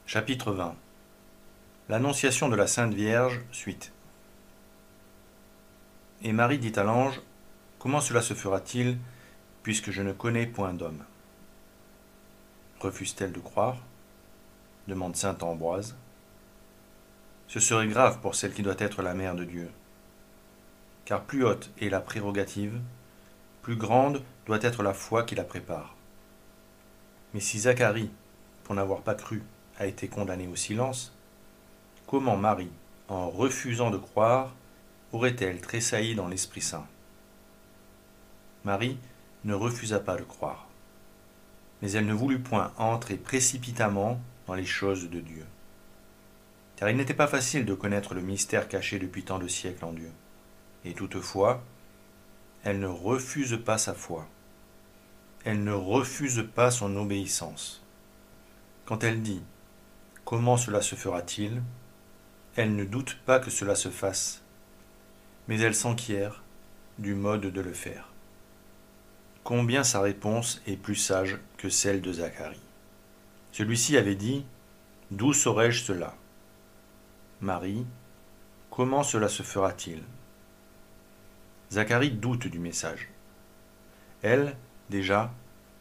Chapitre 20. L'Annonciation de la Sainte Vierge, suite. Et Marie dit à l'ange, « Comment cela se fera-t-il, puisque je ne connais point d'homme ?» Refuse-t-elle de croire? Demande saint Ambroise. Ce serait grave pour celle qui doit être la mère de Dieu. Car plus haute est la prérogative, plus grande doit être la foi qui la prépare. Mais si Zacharie, pour n'avoir pas cru, a été condamné au silence, comment Marie, en refusant de croire, aurait-elle tressailli dans l'Esprit Saint? Marie ne refusa pas de croire, mais elle ne voulut point entrer précipitamment dans les choses de Dieu. Car il n'était pas facile de connaître le mystère caché depuis tant de siècles en Dieu. Et toutefois, elle ne refuse pas sa foi. Elle ne refuse pas son obéissance. Quand elle dit « Comment cela se fera-t-il ?» elle ne doute pas que cela se fasse, mais elle s'enquiert du mode de le faire. Combien sa réponse est plus sage que celle de Zacharie. Celui-ci avait dit « D'où saurais-je cela ?» Marie, comment cela se fera-t-il? Zacharie doute du message. Elle, déjà,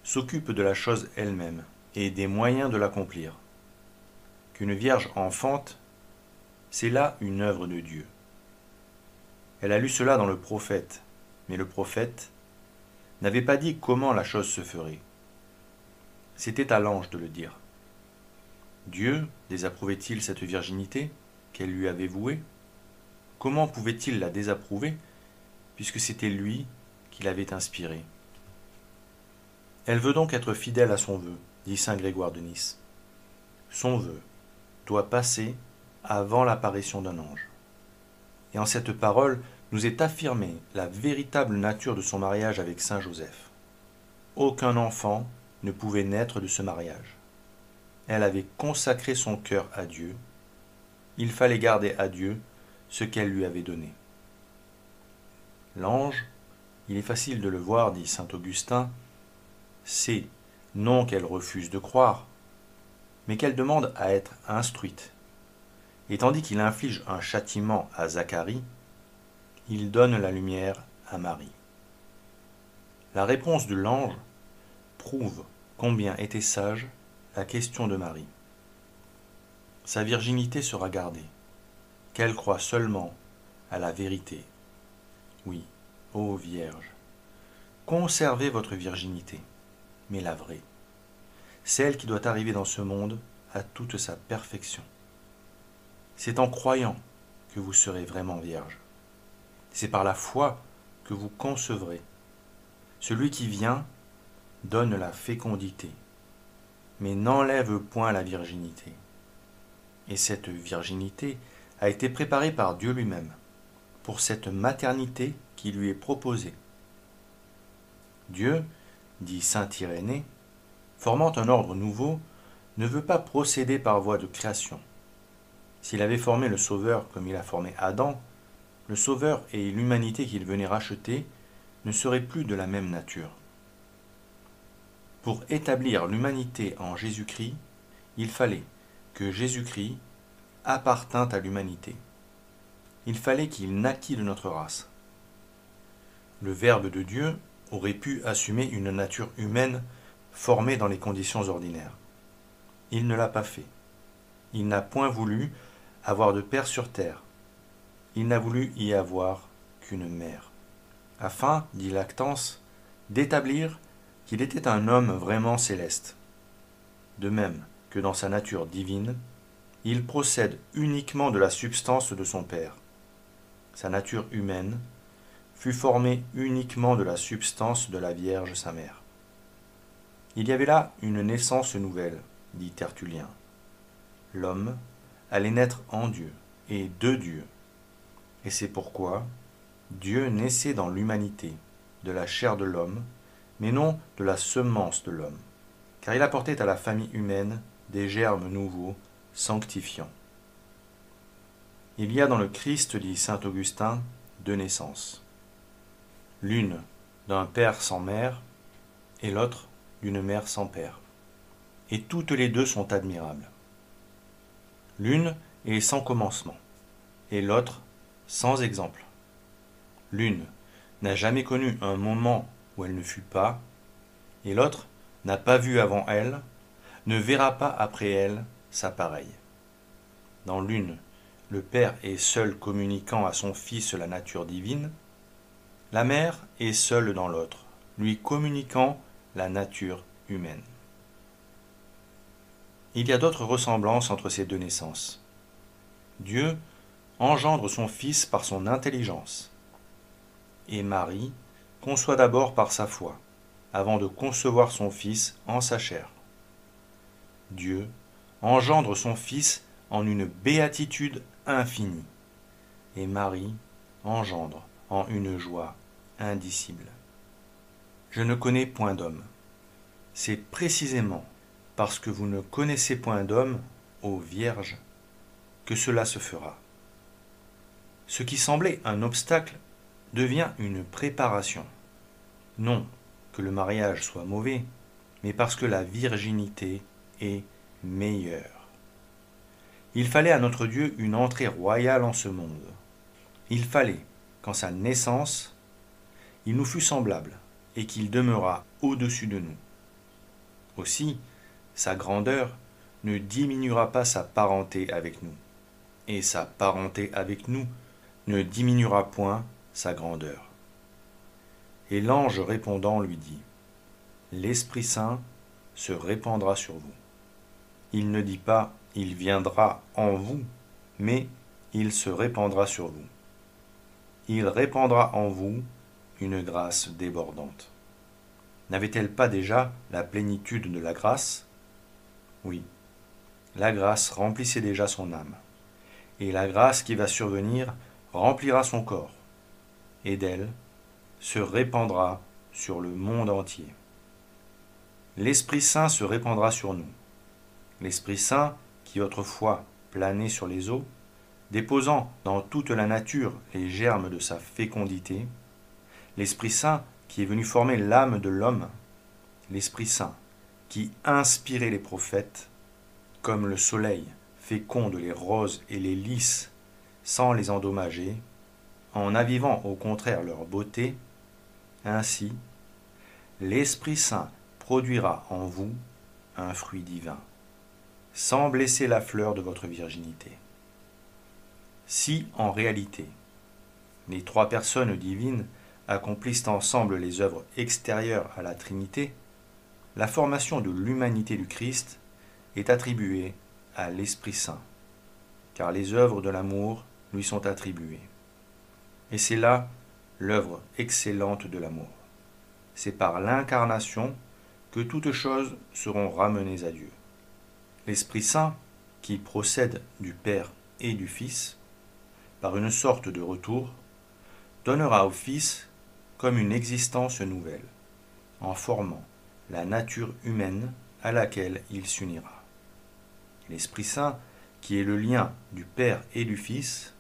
s'occupe de la chose elle-même et des moyens de l'accomplir. Qu'une vierge enfante, c'est là une œuvre de Dieu. Elle a lu cela dans le prophète, mais le prophète n'avait pas dit comment la chose se ferait. C'était à l'ange de le dire. Dieu désapprouvait-il cette virginité qu'elle lui avait vouée? Comment pouvait-il la désapprouver, puisque c'était lui qui l'avait inspirée? Elle veut donc être fidèle à son vœu, dit saint Grégoire de Nice. Son vœu doit passer avant l'apparition d'un ange. Et en cette parole nous est affirmée la véritable nature de son mariage avec saint Joseph. Aucun enfant ne pouvait naître de ce mariage. Elle avait consacré son cœur à Dieu. Il fallait garder à Dieu ce qu'elle lui avait donné. L'ange, il est facile de le voir, dit saint Augustin, c'est non qu'elle refuse de croire, mais qu'elle demande à être instruite. Et tandis qu'il inflige un châtiment à Zacharie, il donne la lumière à Marie. La réponse de l'ange prouve combien était sage la question de Marie. Sa virginité sera gardée, qu'elle croit seulement à la vérité. Oui, ô Vierge, conservez votre virginité, mais la vraie, celle qui doit arriver dans ce monde à toute sa perfection. C'est en croyant que vous serez vraiment vierge. C'est par la foi que vous concevrez. Celui qui vient donne la fécondité, mais n'enlève point la virginité. Et cette virginité a été préparée par Dieu lui-même, pour cette maternité qui lui est proposée. Dieu, dit saint Irénée, formant un ordre nouveau, ne veut pas procéder par voie de création. S'il avait formé le Sauveur comme il a formé Adam, le Sauveur et l'humanité qu'il venait racheter ne seraient plus de la même nature. Pour établir l'humanité en Jésus-Christ, il fallait que Jésus-Christ appartint à l'humanité. Il fallait qu'il naquît de notre race. Le Verbe de Dieu aurait pu assumer une nature humaine formée dans les conditions ordinaires. Il ne l'a pas fait. Il n'a point voulu avoir de père sur terre. Il n'a voulu y avoir qu'une mère. Afin, dit Lactance, d'établir qu'il était un homme vraiment céleste. De même que dans sa nature divine, il procède uniquement de la substance de son Père. Sa nature humaine fut formée uniquement de la substance de la Vierge sa mère. Il y avait là une naissance nouvelle, dit Tertullien. L'homme allait naître en Dieu et de Dieu. Et c'est pourquoi Dieu naissait dans l'humanité, de la chair de l'homme, mais non de la semence de l'homme, car il apportait à la famille humaine des germes nouveaux, sanctifiants. Il y a dans le Christ, dit saint Augustin, deux naissances. L'une d'un père sans mère, et l'autre d'une mère sans père. Et toutes les deux sont admirables. L'une est sans commencement, et l'autre sans exemple. L'une n'a jamais connu un moment où elle ne fut pas, et l'autre n'a pas vu avant elle, ne verra pas après elle sa pareille. Dans l'une, le Père est seul communiquant à son Fils la nature divine, la mère est seule dans l'autre, lui communiquant la nature humaine. Il y a d'autres ressemblances entre ces deux naissances. Dieu engendre son Fils par son intelligence, et Marie conçoit d'abord par sa foi, avant de concevoir son Fils en sa chair. Dieu engendre son Fils en une béatitude infinie, et Marie engendre en une joie indicible. Je ne connais point d'homme. C'est précisément parce que vous ne connaissez point d'homme, ô Vierge, que cela se fera. Ce qui semblait un obstacle devient une préparation. Non que le mariage soit mauvais, mais parce que la virginité est meilleure. Il fallait à notre Dieu une entrée royale en ce monde. Il fallait qu'en sa naissance, il nous fût semblable et qu'il demeurât au-dessus de nous. Aussi, sa grandeur ne diminuera pas sa parenté avec nous, et sa parenté avec nous ne diminuera point sa grandeur. Et l'ange répondant lui dit, « L'Esprit Saint se répandra sur vous. » Il ne dit pas, « Il viendra en vous », mais « Il se répandra sur vous. » Il répandra en vous une grâce débordante. N'avait-elle pas déjà la plénitude de la grâce? Oui, la grâce remplissait déjà son âme, et la grâce qui va survenir remplira son corps, et d'elle se répandra sur le monde entier. L'Esprit Saint se répandra sur nous. L'Esprit Saint, qui autrefois planait sur les eaux, déposant dans toute la nature les germes de sa fécondité, l'Esprit Saint qui est venu former l'âme de l'homme, l'Esprit Saint qui inspirait les prophètes, comme le soleil féconde les roses et les lys sans les endommager, en avivant au contraire leur beauté, ainsi l'Esprit Saint produira en vous un fruit divin, sans blesser la fleur de votre virginité. Si, en réalité, les trois personnes divines accomplissent ensemble les œuvres extérieures à la Trinité, la formation de l'humanité du Christ est attribuée à l'Esprit Saint, car les œuvres de l'amour lui sont attribuées. Et c'est là l'œuvre excellente de l'amour. C'est par l'incarnation que toutes choses seront ramenées à Dieu. L'Esprit Saint, qui procède du Père et du Fils, par une sorte de retour, donnera au Fils comme une existence nouvelle, en formant la nature humaine à laquelle il s'unira. L'Esprit Saint, qui est le lien du Père et du Fils,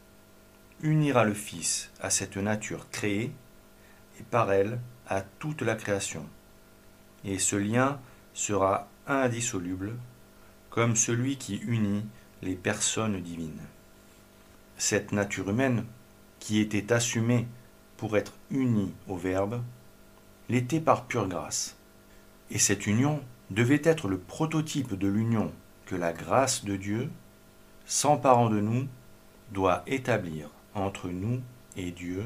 unira le Fils à cette nature créée et par elle à toute la création. Et ce lien sera indissoluble, comme celui qui unit les personnes divines. Cette nature humaine, qui était assumée pour être unie au Verbe, l'était par pure grâce. Et cette union devait être le prototype de l'union que la grâce de Dieu, s'emparant de nous, doit établir entre nous et Dieu,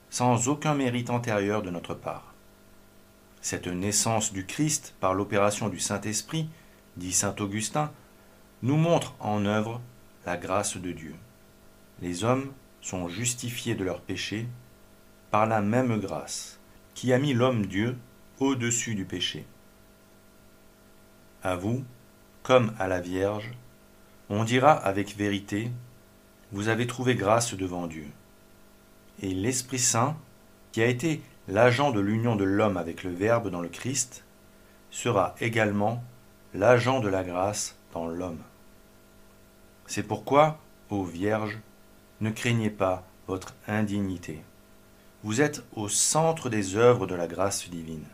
sans aucun mérite antérieur de notre part. Cette naissance du Christ par l'opération du Saint-Esprit, dit saint Augustin, nous montre en œuvre la grâce de Dieu. Les hommes sont justifiés de leurs péchés par la même grâce qui a mis l'homme-Dieu au-dessus du péché. À vous, comme à la Vierge, on dira avec vérité, vous avez trouvé grâce devant Dieu. Et l'Esprit Saint, qui a été l'agent de l'union de l'homme avec le Verbe dans le Christ, sera également l'agent de la grâce dans l'homme. C'est pourquoi, ô Vierge, ne craignez pas votre indignité. Vous êtes au centre des œuvres de la grâce divine.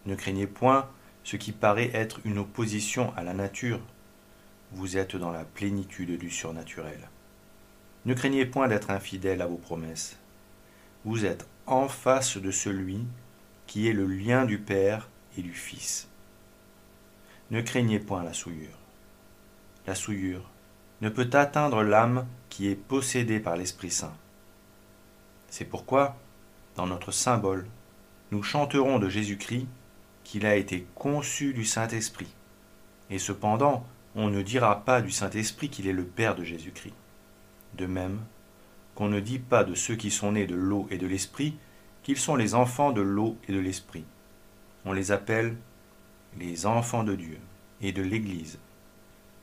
Ne craignez point ce qui paraît être une opposition à la nature, vous êtes dans la plénitude du surnaturel. Ne craignez point d'être infidèle à vos promesses. Vous êtes en face de celui qui est le lien du Père et du Fils. Ne craignez point la souillure. La souillure ne peut atteindre l'âme qui est possédée par l'Esprit Saint. C'est pourquoi, dans notre symbole, nous chanterons de Jésus-Christ qu'il a été conçu du Saint-Esprit. Et cependant, on ne dira pas du Saint-Esprit qu'il est le Père de Jésus-Christ. De même qu'on ne dit pas de ceux qui sont nés de l'eau et de l'Esprit qu'ils sont les enfants de l'eau et de l'Esprit. On les appelle les enfants de Dieu et de l'Église,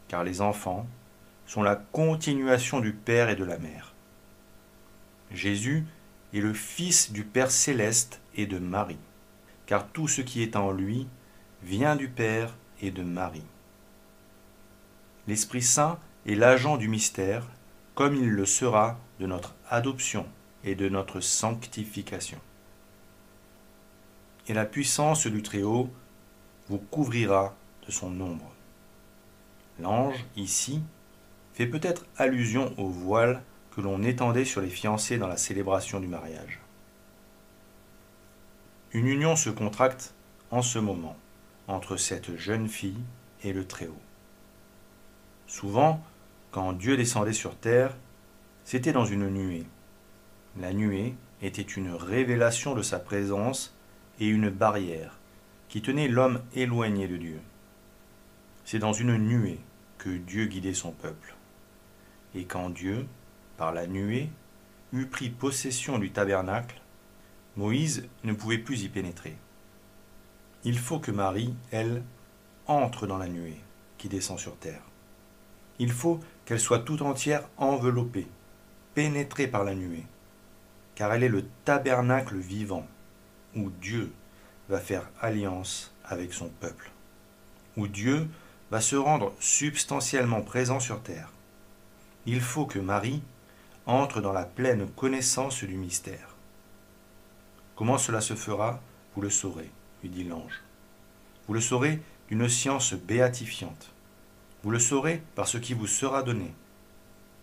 car les enfants sont la continuation du Père et de la Mère. Jésus est le Fils du Père céleste et de Marie, car tout ce qui est en lui vient du Père et de Marie. L'Esprit Saint est l'agent du mystère, comme il le sera de notre adoption et de notre sanctification. Et la puissance du Très-Haut vous couvrira de son ombre. L'ange, ici, fait peut-être allusion au voile que l'on étendait sur les fiancés dans la célébration du mariage. Une union se contracte en ce moment entre cette jeune fille et le Très-Haut. Souvent, quand Dieu descendait sur terre, c'était dans une nuée. La nuée était une révélation de sa présence et une barrière qui tenait l'homme éloigné de Dieu. C'est dans une nuée que Dieu guidait son peuple. Et quand Dieu, par la nuée, eut pris possession du tabernacle, Moïse ne pouvait plus y pénétrer. Il faut que Marie, elle, entre dans la nuée qui descend sur terre. Il faut qu'elle soit tout entière enveloppée, pénétrée par la nuée, car elle est le tabernacle vivant, où Dieu va faire alliance avec son peuple, où Dieu va se rendre substantiellement présent sur terre. Il faut que Marie entre dans la pleine connaissance du mystère. Comment cela se fera, vous le saurez, lui dit l'ange. Vous le saurez d'une science béatifiante. Vous le saurez par ce qui vous sera donné.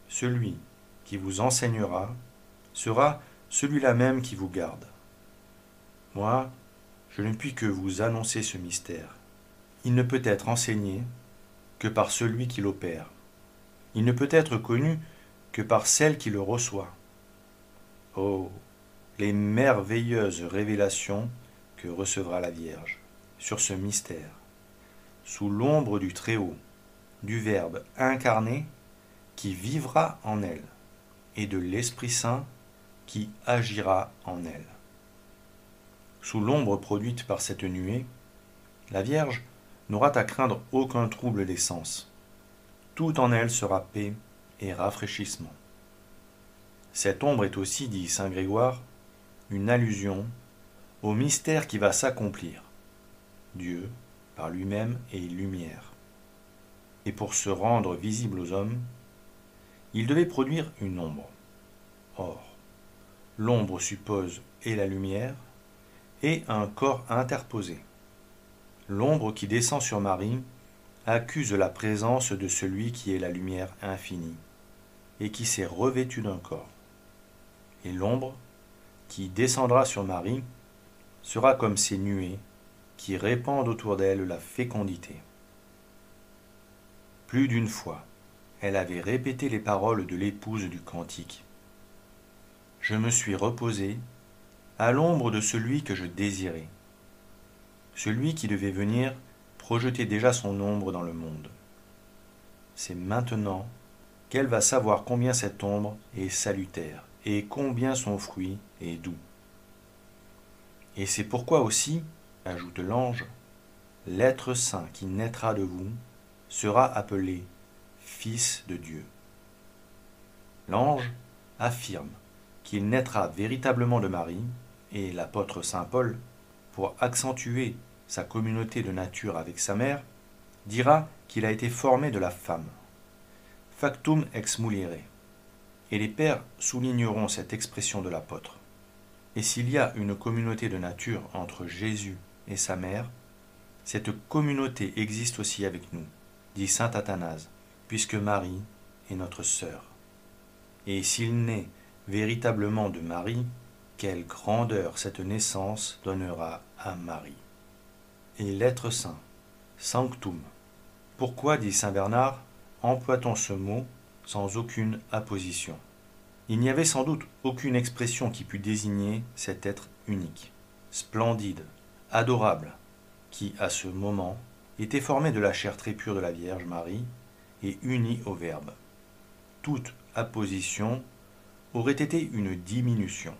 Celui qui vous enseignera sera celui-là même qui vous garde. Moi, je ne puis que vous annoncer ce mystère. Il ne peut être enseigné que par celui qui l'opère. Il ne peut être connu que par celle qui le reçoit. Oh, les merveilleuses révélations que recevra la Vierge sur ce mystère, sous l'ombre du Très-Haut, du Verbe incarné qui vivra en elle, et de l'Esprit Saint qui agira en elle. Sous l'ombre produite par cette nuée, la Vierge n'aura à craindre aucun trouble des sens. Tout en elle sera paix et rafraîchissement. Cette ombre est aussi, dit saint Grégoire, une allusion au mystère qui va s'accomplir. Dieu, par lui-même, est lumière. Et pour se rendre visible aux hommes, il devait produire une ombre. Or, l'ombre suppose et la lumière et un corps interposé. L'ombre qui descend sur Marie accuse la présence de celui qui est la lumière infinie et qui s'est revêtu d'un corps. Et l'ombre qui descendra sur Marie sera comme ces nuées qui répandent autour d'elle la fécondité. Plus d'une fois, elle avait répété les paroles de l'épouse du cantique. Je me suis reposée à l'ombre de celui que je désirais, celui qui devait venir projeter déjà son ombre dans le monde. C'est maintenant qu'elle va savoir combien cette ombre est salutaire et combien son fruit est doux. Et c'est pourquoi aussi, ajoute l'ange, l'être saint qui naîtra de vous sera appelé Fils de Dieu. L'ange affirme qu'il naîtra véritablement de Marie, et l'apôtre saint Paul, pour accentuer sa communauté de nature avec sa mère, dira qu'il a été formé de la femme. Factum ex muliere. Et les pères souligneront cette expression de l'apôtre. Et s'il y a une communauté de nature entre Jésus et sa mère, cette communauté existe aussi avec nous, dit saint Athanase, puisque Marie est notre sœur. Et s'il naît véritablement de Marie, quelle grandeur cette naissance donnera à Marie. Et l'être saint, sanctum. Pourquoi, dit saint Bernard, emploie-t-on ce mot sans aucune apposition? Il n'y avait sans doute aucune expression qui pût désigner cet être unique, splendide, adorable, qui, à ce moment, était formé de la chair très pure de la Vierge Marie et uni au Verbe. Toute apposition aurait été une diminution.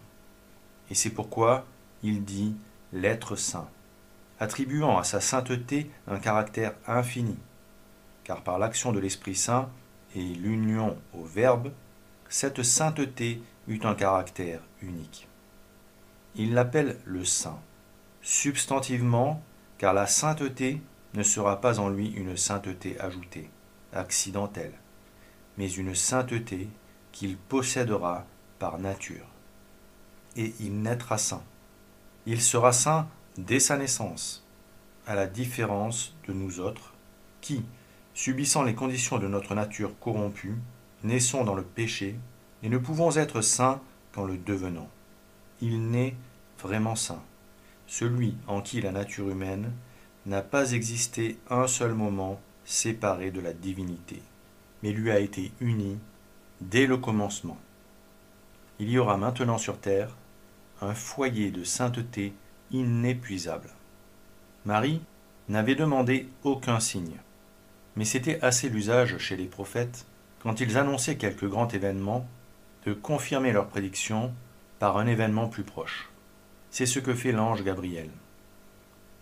Et c'est pourquoi il dit l'être saint, attribuant à sa sainteté un caractère infini, car par l'action de l'Esprit Saint et l'union au Verbe, cette sainteté eut un caractère unique. Il l'appelle le saint, substantivement, car la sainteté ne sera pas en lui une sainteté ajoutée, accidentelle, mais une sainteté qu'il possédera par nature. Et il naîtra saint. Il sera saint dès sa naissance, à la différence de nous autres, qui, subissant les conditions de notre nature corrompue, naissons dans le péché et ne pouvons être saints qu'en le devenant. Il naît vraiment saint, celui en qui la nature humaine n'a pas existé un seul moment séparé de la divinité, mais lui a été unie dès le commencement. Il y aura maintenant sur terre un foyer de sainteté inépuisable. Marie n'avait demandé aucun signe, mais c'était assez l'usage chez les prophètes, quand ils annonçaient quelque grand événement, de confirmer leur prédiction par un événement plus proche. C'est ce que fait l'ange Gabriel.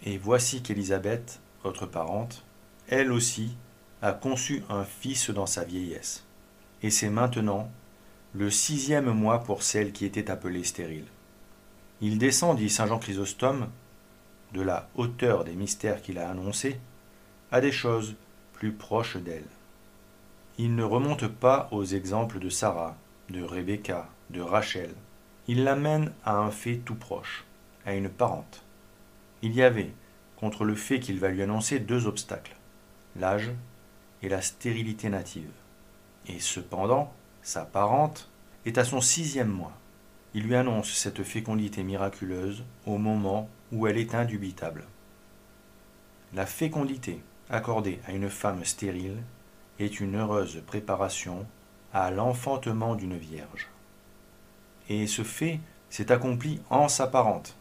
Et voici qu'Élisabeth, votre parente, elle aussi, a conçu un fils dans sa vieillesse. Et c'est maintenant le 6e mois pour celle qui était appelée stérile. Il descend, dit saint Jean Chrysostome, de la hauteur des mystères qu'il a annoncés, à des choses plus proches d'elle. Il ne remonte pas aux exemples de Sarah, de Rebecca, de Rachel. Il l'amène à un fait tout proche, à une parente. Il y avait, contre le fait qu'il va lui annoncer, 2 obstacles, l'âge et la stérilité native. Et cependant, sa parente est à son 6e mois. Il lui annonce cette fécondité miraculeuse au moment où elle est indubitable. La fécondité accordée à une femme stérile est une heureuse préparation à l'enfantement d'une vierge. Et ce fait s'est accompli en sa parente.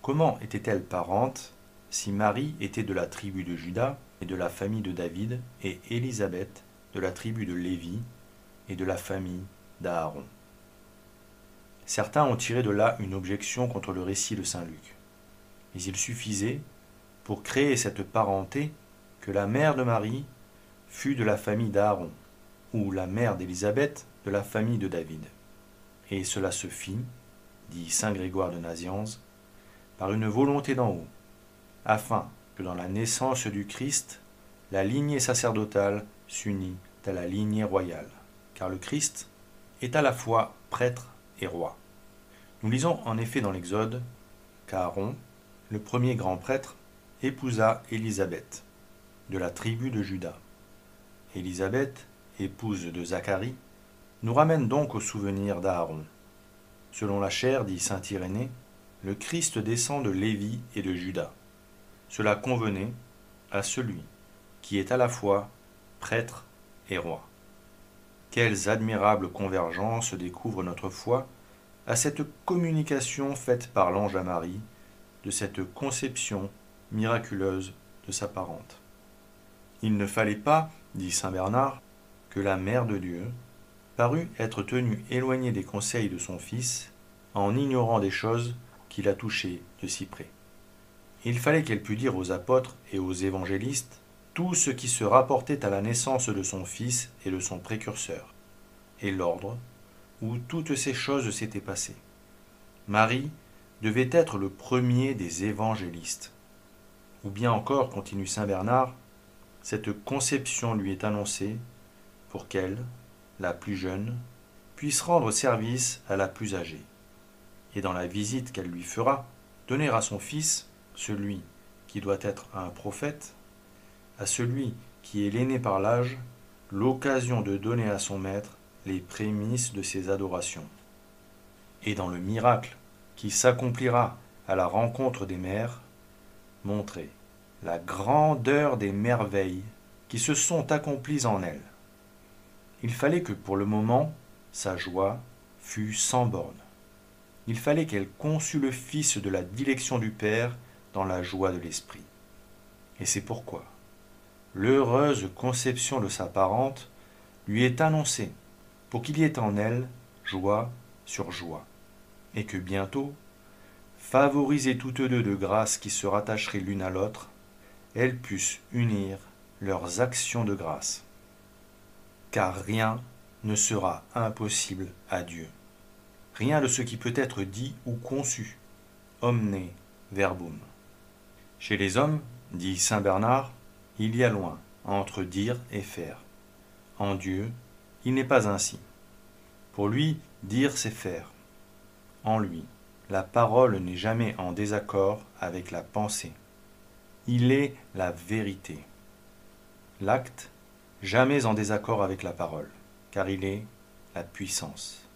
Comment était-elle parente si Marie était de la tribu de Juda et de la famille de David et Élisabeth de la tribu de Lévi et de la famille d'Aaron? Certains ont tiré de là une objection contre le récit de saint Luc. Mais il suffisait, pour créer cette parenté, que la mère de Marie fût de la famille d'Aaron, ou la mère d'Élisabeth de la famille de David. Et cela se fit, dit saint Grégoire de Nazianze, par une volonté d'en haut, afin que dans la naissance du Christ, la lignée sacerdotale s'unit à la lignée royale, car le Christ est à la fois prêtre et roi. Nous lisons en effet dans l'Exode qu'Aaron, le premier grand prêtre, épousa Élisabeth, de la tribu de Juda. Élisabeth, épouse de Zacharie, nous ramène donc au souvenir d'Aaron. Selon la chair, dit saint Irénée, le Christ descend de Lévi et de Juda. Cela convenait à celui qui est à la fois prêtre et roi. Quelles admirables convergences découvre notre foi à cette communication faite par l'ange à Marie de cette conception miraculeuse de sa parente. Il ne fallait pas, dit saint Bernard, que la mère de Dieu parût être tenue éloignée des conseils de son fils en ignorant des choses qui la touchaient de si près. Il fallait qu'elle pût dire aux apôtres et aux évangélistes tout ce qui se rapportait à la naissance de son fils et de son précurseur, et l'ordre où toutes ces choses s'étaient passées. Marie devait être le premier des évangélistes. Ou bien encore, continue saint Bernard, cette conception lui est annoncée pour qu'elle, la plus jeune, puisse rendre service à la plus âgée, et dans la visite qu'elle lui fera, donner à son fils, celui qui doit être un prophète, à celui qui est l'aîné par l'âge, l'occasion de donner à son maître les prémices de ses adorations. Et dans le miracle qui s'accomplira à la rencontre des mères, montrer la grandeur des merveilles qui se sont accomplies en elle. Il fallait que pour le moment, sa joie fût sans borne. Il fallait qu'elle conçût le Fils de la dilection du Père dans la joie de l'Esprit. Et c'est pourquoi l'heureuse conception de sa parente lui est annoncée pour qu'il y ait en elle joie sur joie, et que bientôt, favorisées toutes deux de grâces qui se rattacheraient l'une à l'autre, elles puissent unir leurs actions de grâce. Car rien ne sera impossible à Dieu. Rien de ce qui peut être dit ou conçu. Omne verbum. Chez les hommes, dit saint Bernard, il y a loin entre dire et faire. En Dieu, il n'est pas ainsi. Pour lui, dire c'est faire. En lui, la parole n'est jamais en désaccord avec la pensée. Il est la vérité. L'acte, jamais en désaccord avec la parole, car il est la puissance.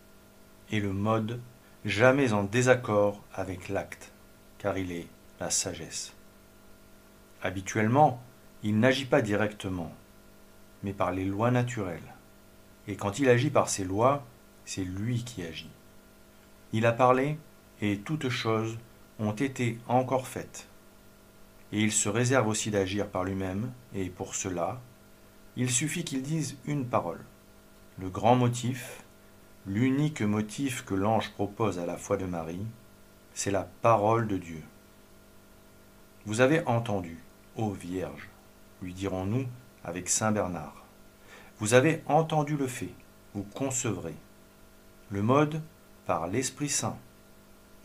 Et le mode, jamais en désaccord avec l'acte, car il est la sagesse. Habituellement, il n'agit pas directement, mais par les lois naturelles. Et quand il agit par ces lois, c'est lui qui agit. Il a parlé, et toutes choses ont été encore faites. Et il se réserve aussi d'agir par lui-même, et pour cela, il suffit qu'il dise une parole. Le grand motif, l'unique motif que l'ange propose à la foi de Marie, c'est la parole de Dieu. Vous avez entendu, ô Vierge, lui dirons-nous avec saint Bernard. Vous avez entendu le fait, vous concevrez. Le mode, par l'Esprit Saint.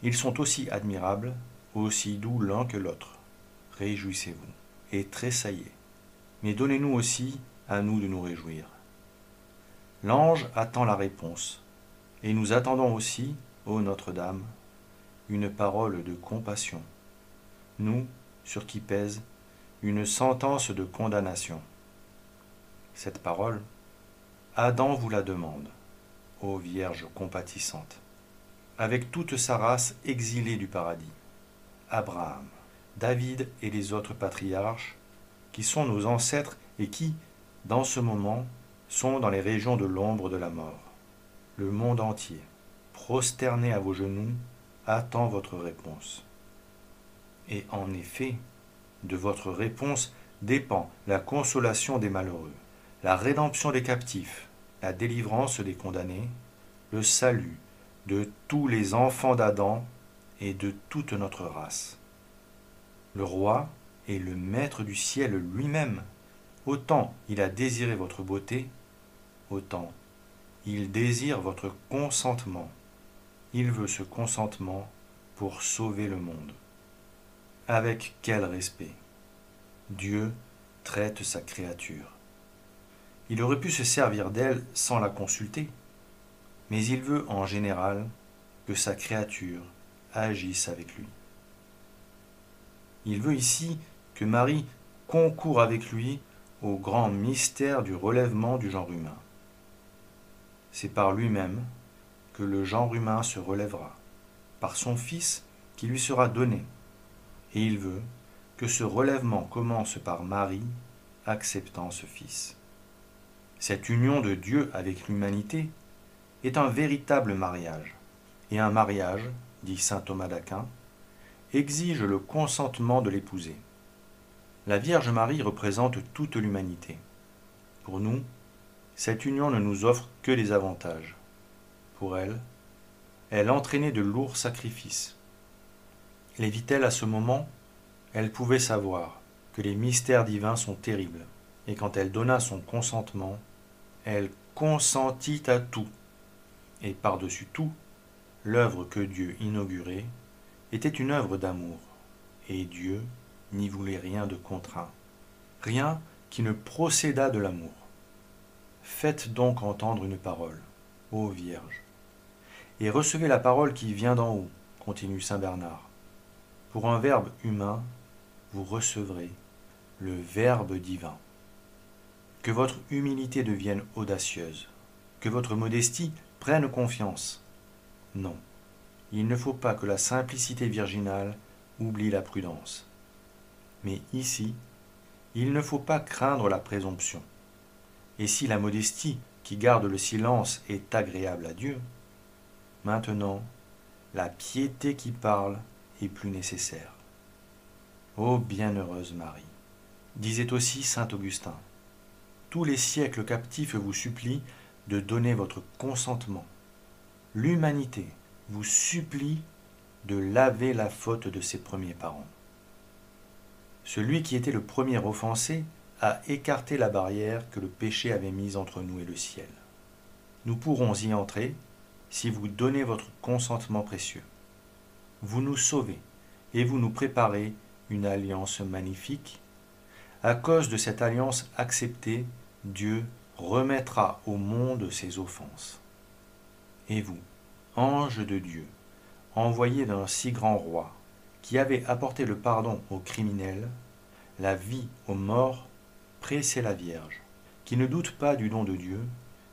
Ils sont aussi admirables, aussi doux l'un que l'autre. Réjouissez-vous et tressaillez. Mais donnez-nous aussi à nous de nous réjouir. L'ange attend la réponse, et nous attendons aussi, ô Notre-Dame, une parole de compassion. Nous, sur qui pèse une sentence de condamnation. Cette parole, Adam vous la demande, ô Vierge compatissante, avec toute sa race exilée du paradis, Abraham, David et les autres patriarches, qui sont nos ancêtres et qui, dans ce moment, sont dans les régions de l'ombre de la mort. Le monde entier, prosterné à vos genoux, attend votre réponse. Et en effet, de votre réponse dépend la consolation des malheureux, la rédemption des captifs, la délivrance des condamnés, le salut de tous les enfants d'Adam et de toute notre race. Le roi est le maître du ciel lui-même. Autant il a désiré votre beauté, autant il désire votre consentement. Il veut ce consentement pour sauver le monde. Avec quel respect Dieu traite sa créature. Il aurait pu se servir d'elle sans la consulter, mais il veut en général que sa créature agisse avec lui. Il veut ici que Marie concourt avec lui au grand mystère du relèvement du genre humain. C'est par lui-même que le genre humain se relèvera, par son Fils qui lui sera donné, et il veut que ce relèvement commence par Marie acceptant ce Fils. Cette union de Dieu avec l'humanité est un véritable mariage, et un mariage, dit saint Thomas d'Aquin, exige le consentement de l'épousé. La Vierge Marie représente toute l'humanité. Pour nous, cette union ne nous offre que des avantages. Pour elle, elle entraînait de lourds sacrifices. Les vit-elle à ce moment? Elle pouvait savoir que les mystères divins sont terribles, et quand elle donna son consentement, elle consentit à tout. Et par-dessus tout, l'œuvre que Dieu inaugurait était une œuvre d'amour, et Dieu n'y voulait rien de contraint, rien qui ne procédât de l'amour. Faites donc entendre une parole, ô Vierge, et recevez la parole qui vient d'en haut, continue saint Bernard. Pour un verbe humain, vous recevrez le Verbe divin. Que votre humilité devienne audacieuse, que votre modestie prenne confiance. Non, il ne faut pas que la simplicité virginale oublie la prudence. Mais ici, il ne faut pas craindre la présomption. Et si la modestie qui garde le silence est agréable à Dieu, maintenant, la piété qui parle est plus nécessaire. Ô bienheureuse Marie, disait aussi saint Augustin, tous les siècles captifs vous supplient de donner votre consentement. L'humanité vous supplie de laver la faute de ses premiers parents. Celui qui était le premier offensé a écarté la barrière que le péché avait mise entre nous et le ciel. Nous pourrons y entrer si vous donnez votre consentement précieux. Vous nous sauvez et vous nous préparez une alliance magnifique. À cause de cette alliance acceptée, Dieu remettra au monde ses offenses. Et vous, ange de Dieu, envoyé d'un si grand roi, qui avait apporté le pardon aux criminels, la vie aux morts, pressez la Vierge, qui ne doute pas du don de Dieu,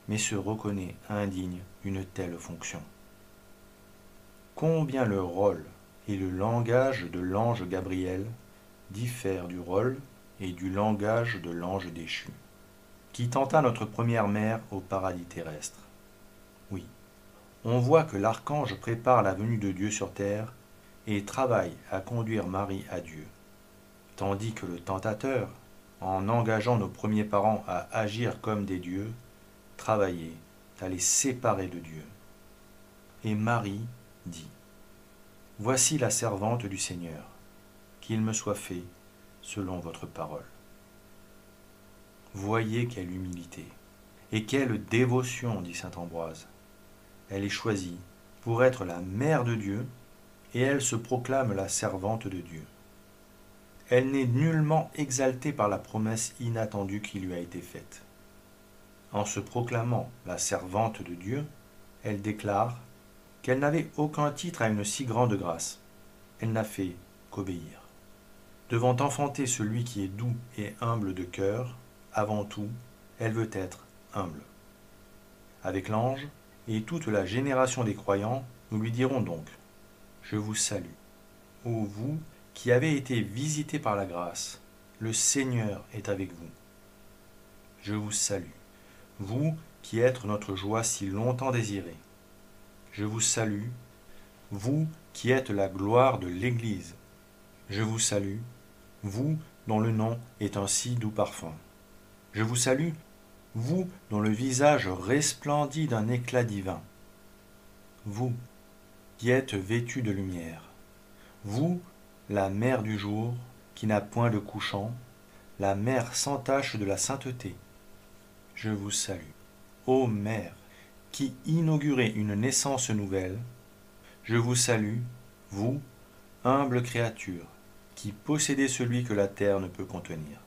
mais se reconnaît indigne d'une telle fonction. Combien le rôle et le langage de l'ange Gabriel diffèrent du rôle et du langage de l'ange déchu, qui tenta notre première mère au paradis terrestre. Oui, on voit que l'archange prépare la venue de Dieu sur terre et travaille à conduire Marie à Dieu, tandis que le tentateur, en engageant nos premiers parents à agir comme des dieux, travaillait à les séparer de Dieu. Et Marie dit, « Voici la servante du Seigneur, qu'il me soit fait selon votre parole. » Voyez quelle humilité et quelle dévotion, dit saint Ambroise. Elle est choisie pour être la mère de Dieu et elle se proclame la servante de Dieu. Elle n'est nullement exaltée par la promesse inattendue qui lui a été faite. En se proclamant la servante de Dieu, elle déclare qu'elle n'avait aucun titre à une si grande grâce. Elle n'a fait qu'obéir. Devant enfanter celui qui est doux et humble de cœur, avant tout, elle veut être humble. Avec l'ange et toute la génération des croyants, nous lui dirons donc, « Je vous salue, ô vous qui avez été visités par la grâce, le Seigneur est avec vous. Je vous salue, vous qui êtes notre joie si longtemps désirée. Je vous salue, vous qui êtes la gloire de l'Église. Je vous salue, vous dont le nom est un si doux parfum. Je vous salue, vous dont le visage resplendit d'un éclat divin. Vous qui êtes vêtus de lumière. Vous, la mère du jour, qui n'a point de couchant, la mère sans tache de la sainteté. Je vous salue, ô mère, qui inaugurez une naissance nouvelle. Je vous salue, vous, humble créature, qui possédez celui que la terre ne peut contenir.